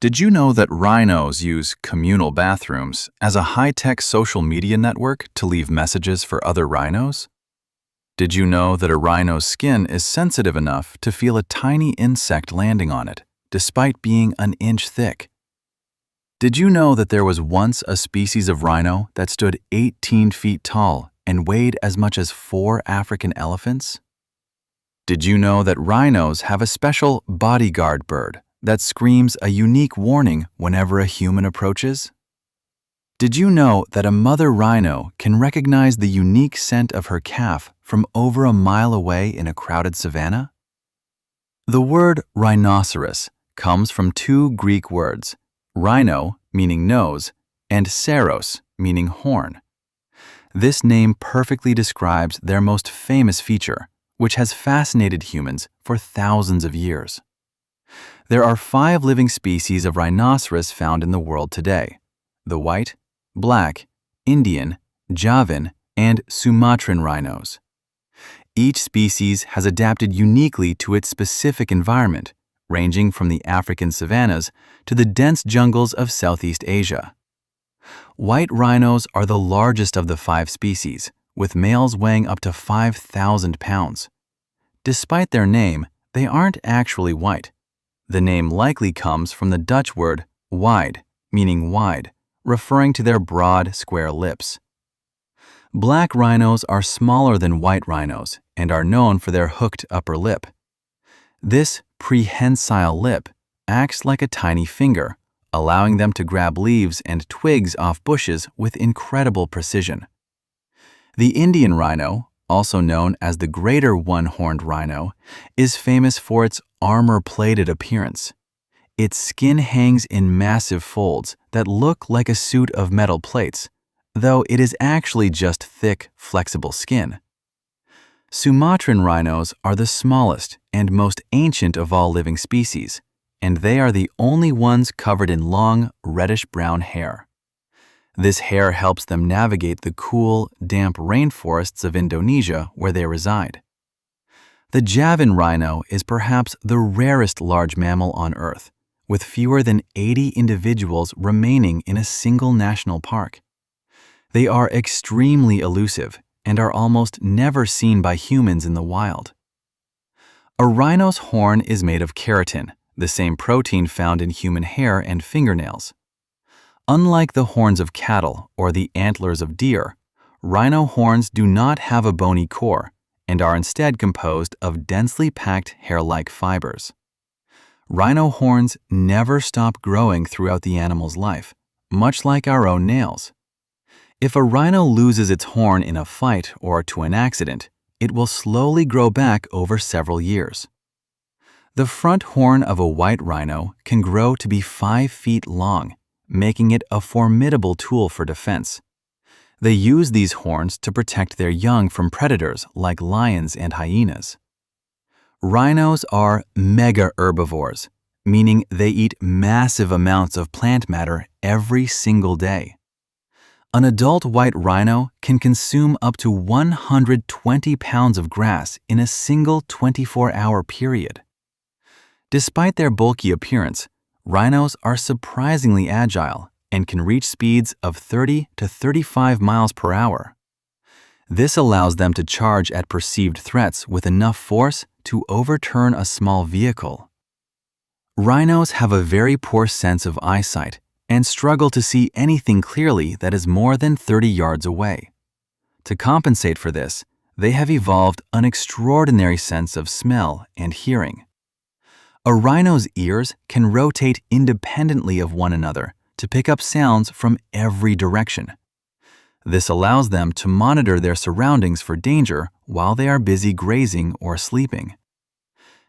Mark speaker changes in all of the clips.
Speaker 1: Did you know that rhinos use communal bathrooms as a high-tech social media network to leave messages for other rhinos? Did you know that a rhino's skin is sensitive enough to feel a tiny insect landing on it, despite being an inch thick? Did you know that there was once a species of rhino that stood 18 feet tall and weighed as much as 4 African elephants? Did you know that rhinos have a special bodyguard bird that screams a unique warning whenever a human approaches? Did you know that a mother rhino can recognize the unique scent of her calf from over a mile away in a crowded savanna? The word rhinoceros comes from 2 Greek words, rhino, meaning nose, and ceros, meaning horn. This name perfectly describes their most famous feature, which has fascinated humans for thousands of years. There are 5 living species of rhinoceros found in the world today: the white, black, Indian, Javan, and Sumatran rhinos. Each species has adapted uniquely to its specific environment, ranging from the African savannas to the dense jungles of Southeast Asia. White rhinos are the largest of the 5 species, with males weighing up to 5,000 pounds. Despite their name, they aren't actually white. The name likely comes from the Dutch word wide, meaning wide, referring to their broad, square lips. Black rhinos are smaller than white rhinos and are known for their hooked upper lip. This prehensile lip acts like a tiny finger, allowing them to grab leaves and twigs off bushes with incredible precision. The Indian rhino, also known as the greater one-horned rhino, is famous for its armor-plated appearance. Its skin hangs in massive folds that look like a suit of metal plates, though it is actually just thick, flexible skin. Sumatran rhinos are the smallest and most ancient of all living species, and they are the only ones covered in long, reddish-brown hair. This hair helps them navigate the cool, damp rainforests of Indonesia where they reside. The Javan rhino is perhaps the rarest large mammal on Earth, with fewer than 80 individuals remaining in a single national park. They are extremely elusive and are almost never seen by humans in the wild. A rhino's horn is made of keratin, the same protein found in human hair and fingernails. Unlike the horns of cattle or the antlers of deer, rhino horns do not have a bony core and are instead composed of densely packed hair-like fibers. Rhino horns never stop growing throughout the animal's life, much like our own nails. If a rhino loses its horn in a fight or to an accident, it will slowly grow back over several years. The front horn of a white rhino can grow to be 5 feet long, making it a formidable tool for defense. They use these horns to protect their young from predators like lions and hyenas. Rhinos are mega herbivores, meaning they eat massive amounts of plant matter every single day. An adult white rhino can consume up to 120 pounds of grass in a single 24-hour period. Despite their bulky appearance, rhinos are surprisingly agile and can reach speeds of 30 to 35 miles per hour. This allows them to charge at perceived threats with enough force to overturn a small vehicle. Rhinos have a very poor sense of eyesight and struggle to see anything clearly that is more than 30 yards away. To compensate for this, they have evolved an extraordinary sense of smell and hearing. A rhino's ears can rotate independently of one another to pick up sounds from every direction. This allows them to monitor their surroundings for danger while they are busy grazing or sleeping.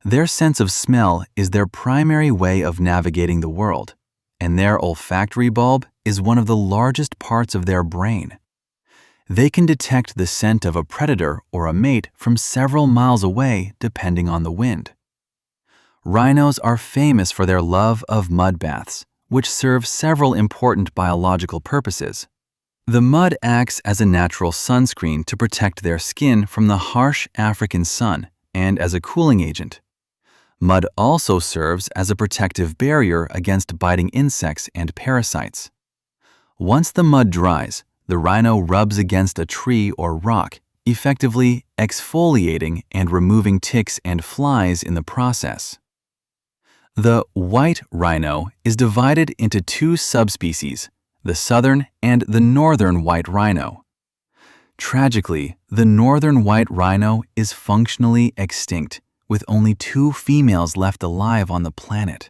Speaker 1: Their sense of smell is their primary way of navigating the world, and their olfactory bulb is one of the largest parts of their brain. They can detect the scent of a predator or a mate from several miles away depending on the wind. Rhinos are famous for their love of mud baths, which serve several important biological purposes. The mud acts as a natural sunscreen to protect their skin from the harsh African sun and as a cooling agent. Mud also serves as a protective barrier against biting insects and parasites. Once the mud dries, the rhino rubs against a tree or rock, effectively exfoliating and removing ticks and flies in the process. The white rhino is divided into two subspecies, the southern and the northern white rhino. Tragically, the northern white rhino is functionally extinct, with only 2 females left alive on the planet.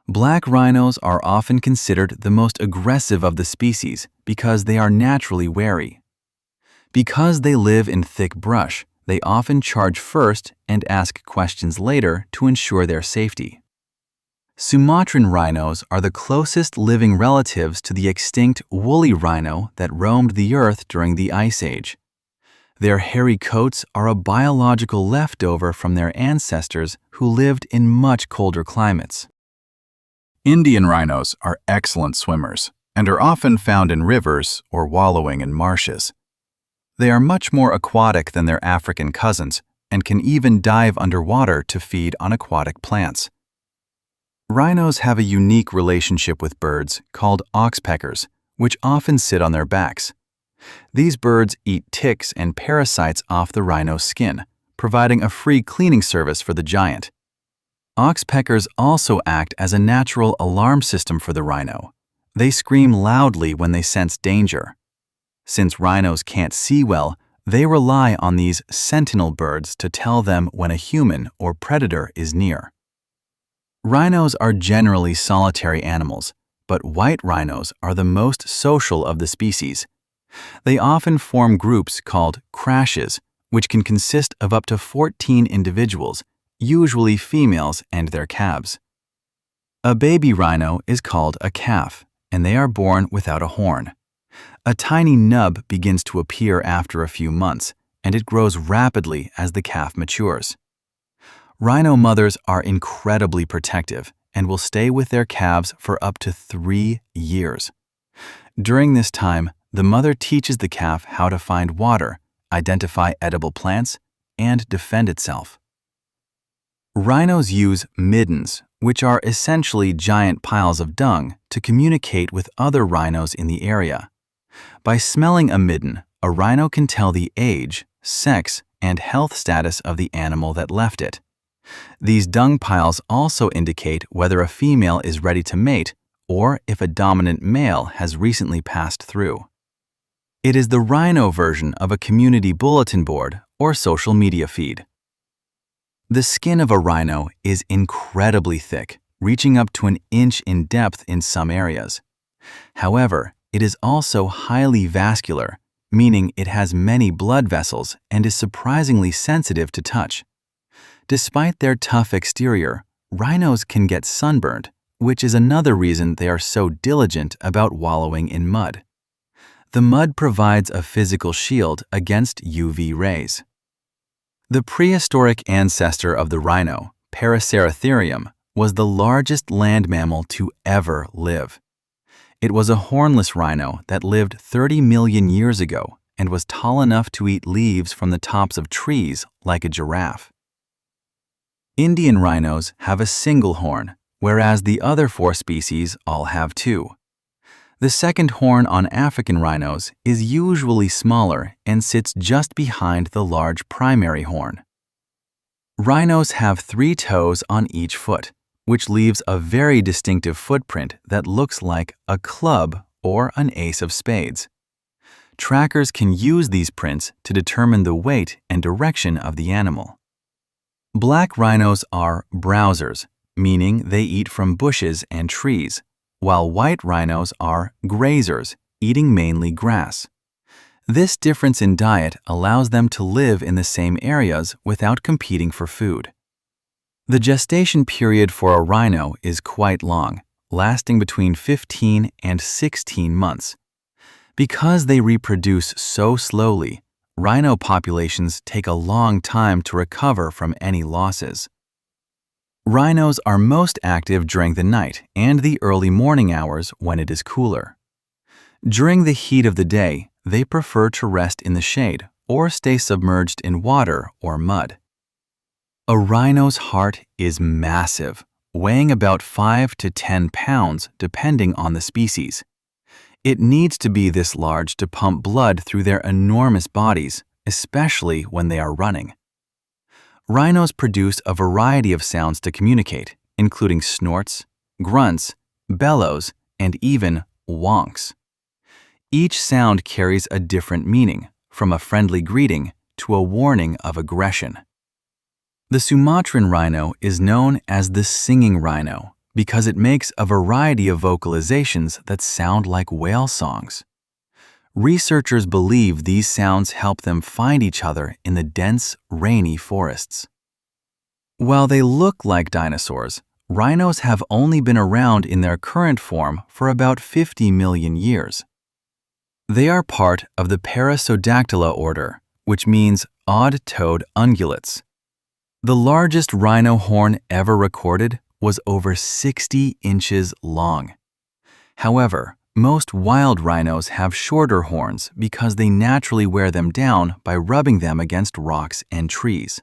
Speaker 1: Black rhinos are often considered the most aggressive of the species because they are naturally wary. Because they live in thick brush, they often charge first and ask questions later to ensure their safety. Sumatran rhinos are the closest living relatives to the extinct woolly rhino that roamed the earth during the Ice Age. Their hairy coats are a biological leftover from their ancestors who lived in much colder climates. Indian rhinos are excellent swimmers and are often found in rivers or wallowing in marshes. They are much more aquatic than their African cousins and can even dive underwater to feed on aquatic plants. Rhinos have a unique relationship with birds called oxpeckers, which often sit on their backs. These birds eat ticks and parasites off the rhino's skin, providing a free cleaning service for the giant. Oxpeckers also act as a natural alarm system for the rhino. They scream loudly when they sense danger. Since rhinos can't see well, they rely on these sentinel birds to tell them when a human or predator is near. Rhinos are generally solitary animals, but white rhinos are the most social of the species. They often form groups called crashes, which can consist of up to 14 individuals, usually females and their calves. A baby rhino is called a calf, and they are born without a horn. A tiny nub begins to appear after a few months, and it grows rapidly as the calf matures. Rhino mothers are incredibly protective and will stay with their calves for up to 3 years. During this time, the mother teaches the calf how to find water, identify edible plants, and defend itself. Rhinos use middens, which are essentially giant piles of dung, to communicate with other rhinos in the area. By smelling a midden, a rhino can tell the age, sex, and health status of the animal that left it. These dung piles also indicate whether a female is ready to mate or if a dominant male has recently passed through. It is the rhino version of a community bulletin board or social media feed. The skin of a rhino is incredibly thick, reaching up to an inch in depth in some areas. However, it is also highly vascular, meaning it has many blood vessels and is surprisingly sensitive to touch. Despite their tough exterior, rhinos can get sunburned, which is another reason they are so diligent about wallowing in mud. The mud provides a physical shield against UV rays. The prehistoric ancestor of the rhino, Paraceratherium, was the largest land mammal to ever live. It was a hornless rhino that lived 30 million years ago and was tall enough to eat leaves from the tops of trees like a giraffe. Indian rhinos have a single horn, whereas the other 4 species all have 2. The second horn on African rhinos is usually smaller and sits just behind the large primary horn. Rhinos have 3 toes on each foot, which leaves a very distinctive footprint that looks like a club or an ace of spades. Trackers can use these prints to determine the weight and direction of the animal. Black rhinos are browsers, meaning they eat from bushes and trees, while white rhinos are grazers, eating mainly grass. This difference in diet allows them to live in the same areas without competing for food. The gestation period for a rhino is quite long, lasting between 15 and 16 months. Because they reproduce so slowly, rhino populations take a long time to recover from any losses. Rhinos are most active during the night and the early morning hours when it is cooler. During the heat of the day, they prefer to rest in the shade or stay submerged in water or mud. A rhino's heart is massive, weighing about 5 to 10 pounds depending on the species. It needs to be this large to pump blood through their enormous bodies, especially when they are running. Rhinos produce a variety of sounds to communicate, including snorts, grunts, bellows, and even wonks. Each sound carries a different meaning, from a friendly greeting to a warning of aggression. The Sumatran rhino is known as the singing rhino because it makes a variety of vocalizations that sound like whale songs. Researchers believe these sounds help them find each other in the dense, rainy forests. While they look like dinosaurs, rhinos have only been around in their current form for about 50 million years. They are part of the Perissodactyla order, which means odd-toed ungulates. The largest rhino horn ever recorded was over 60 inches long. However, most wild rhinos have shorter horns because they naturally wear them down by rubbing them against rocks and trees.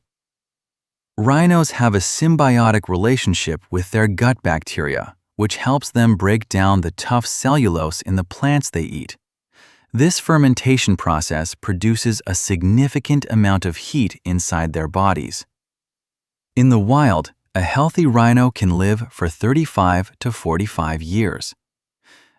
Speaker 1: Rhinos have a symbiotic relationship with their gut bacteria, which helps them break down the tough cellulose in the plants they eat. This fermentation process produces a significant amount of heat inside their bodies. In the wild, a healthy rhino can live for 35 to 45 years.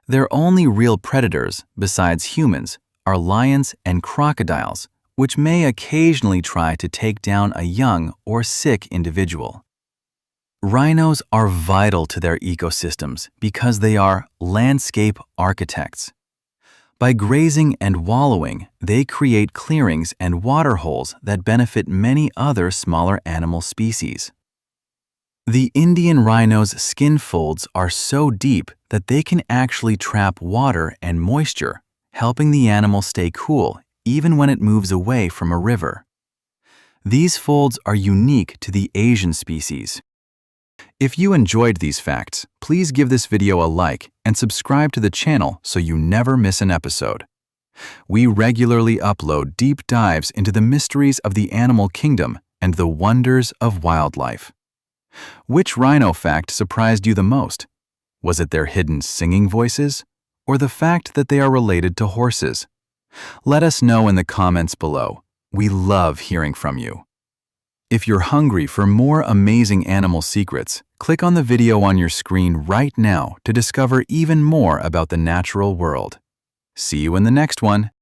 Speaker 1: Their only real predators, besides humans, are lions and crocodiles, which may occasionally try to take down a young or sick individual. Rhinos are vital to their ecosystems because they are landscape architects. By grazing and wallowing, they create clearings and water holes that benefit many other smaller animal species. The Indian rhino's skin folds are so deep that they can actually trap water and moisture, helping the animal stay cool even when it moves away from a river. These folds are unique to the Asian species. If you enjoyed these facts, please give this video a like and subscribe to the channel so you never miss an episode. We regularly upload deep dives into the mysteries of the animal kingdom and the wonders of wildlife. Which rhino fact surprised you the most? Was it their hidden singing voices, or the fact that they are related to horses? Let us know in the comments below. We love hearing from you. If you're hungry for more amazing animal secrets, click on the video on your screen right now to discover even more about the natural world. See you in the next one.